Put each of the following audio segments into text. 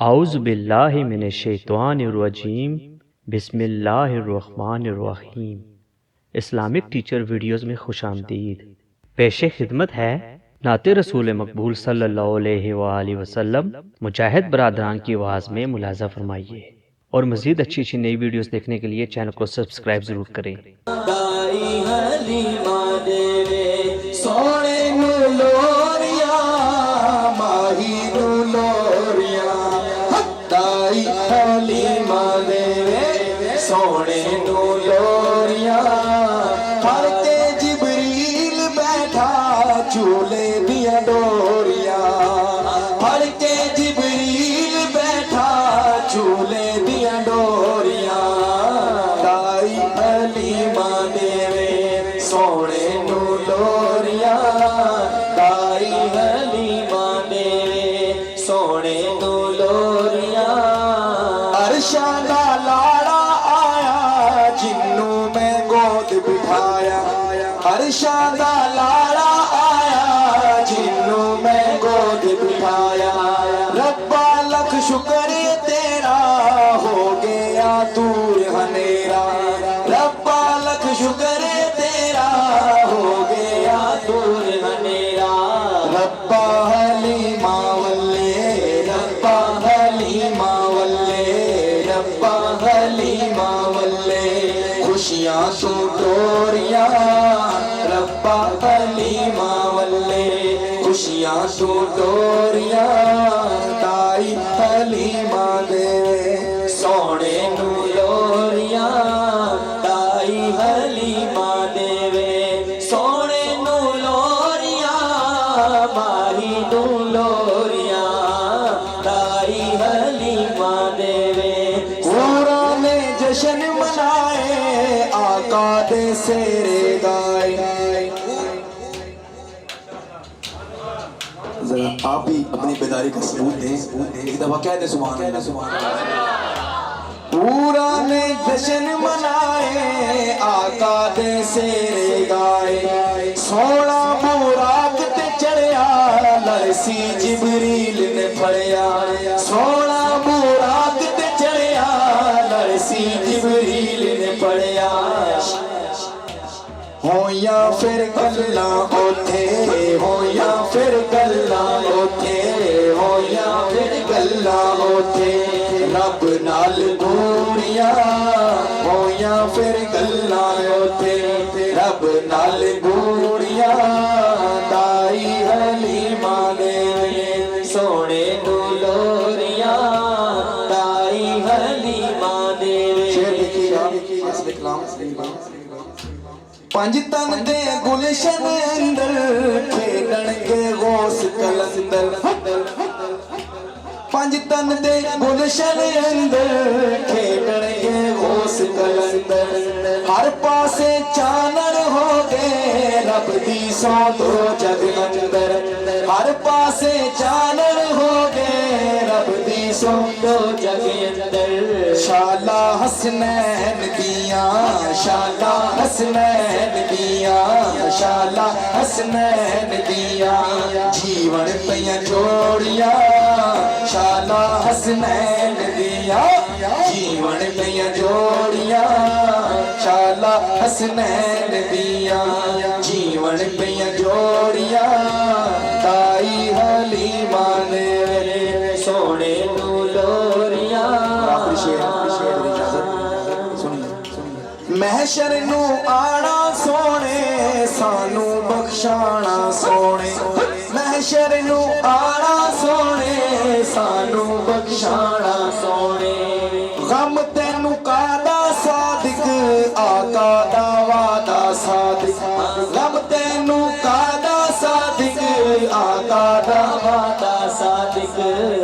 औज़ु बिल्लाहि मिनश्शैतानिर्रजीम बिस्मिल्लाहिर्रहमानिर्रहीम। Islamic teacher videos में खुशामदीद। पेशे खिदमत है नाते रसूल मकबूल सल्लल्लाहु अलैहि वसल्लम मुजाहिद बरादरान की आवाज़ में मुलाजा फरमाइए और मज़ीद अच्छी अच्छी नई वीडियोज़ देखने के लिए चैनल को सब्सक्राइब ज़रूर करें। सोने नू लोरिया फड़ के जिबरील बैठा चूल्हे दिया डोरिया, फड़ के जिबरील बैठा चूल्हे दिया डोरिया। दाई हलीमा देवे सोने नू लोरिया, दाई हलीमा देवे सोने नू लोरिया। अरशा दा लाड़ा जिन्नू मैं गोद बिठाया, अरशा दा लाड़ा आया जिन्नू मैं गोद बिठाया। रब्बा लख शुक्र तेरा हो गया दूर हनेरा, रब्बा लख शुक्र तेरा हो गया दूर हनेरा। रब्बा हलीमा वल्ले, रब्बा हलीमा वल्ले, रब्बा हलीमा वल्ले। खुशियां तू डोरिया रब्बा हलीमा वल्ले, खुशियां तू डोरिया ताई हलीमा देवे सोने नू लोरिया, ताई हलीमा देवे सोने नू लोरिया, माही नू लोरिया ताई हलीमा देवे। पूरा ने जश्न मनाए आका दे सेरे गाए। जरा आप भी अपनी बेदारी का सबूत दें, एक दफा कह दे सुभान अल्लाह। पूरा ने जश्न मनाए आका दे सेरे गाए। सोना बुराक ते चढ़िया लड़सी जिबरील ने फड़िया, सोना बुराक ते चढ़िया लड़सी जिबरील ने पढ़िया। होया फिर गल्ला ओथे, होया फिर गल्ला ओथे, होया फिर गल्ला ओथे रब नाल गोरिया। होया फिर गल्ला ओथे रब नाल गोरिया। ताई हलीमा देवे सोने नू लोरिया, ताई हलीमा देवे। पंज तन दे गुलशन अंदर खेलन के गौस कलंदर, पंज तन दे गुलशन अंदर खेलन के गौस कलंदर। हर पासे चानन हो गए रब दी सौ दो जग अंदर, हर पासे चानन हो गए रब दी सौ दो जग अंदर। शाला हसनैन दिया, शाला हसनैन दिया, शाला हसनैन दिया जीवन पैया जोड़िया। शाला हसनैन दिया जीवन पैया जोड़िया, शाला हसनैन दिया जीवन पैया जोड़िया। ताई हलीमा ने सोने नू लोरिया। महशर नू आना सोने सानू बख्शाना सोने, महशर नू आना सोने सानू बख्शाना सोने। गम तैनू कादा सादिक आका दा वादा सादिक, गम तैनू कादा सादिक आका दा वादा सादिक।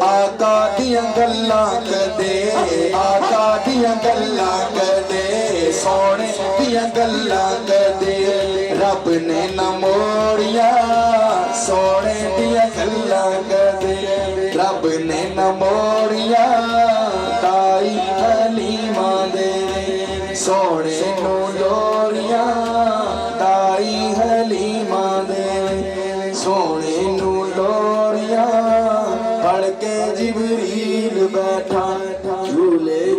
आका दियां गल्लां कदे, आका दियां गल्लां कदे सोने दियां गल्लां कदे रब ने न मोड़िया। सोने दियां गल्लां कदे रब ने न मोड़िया। ताई हलीमा देवे सोने नू लोरिया, ताई हलीमा देवे सोने नू लोरिया। फड़ के जिबरील बैठा झूले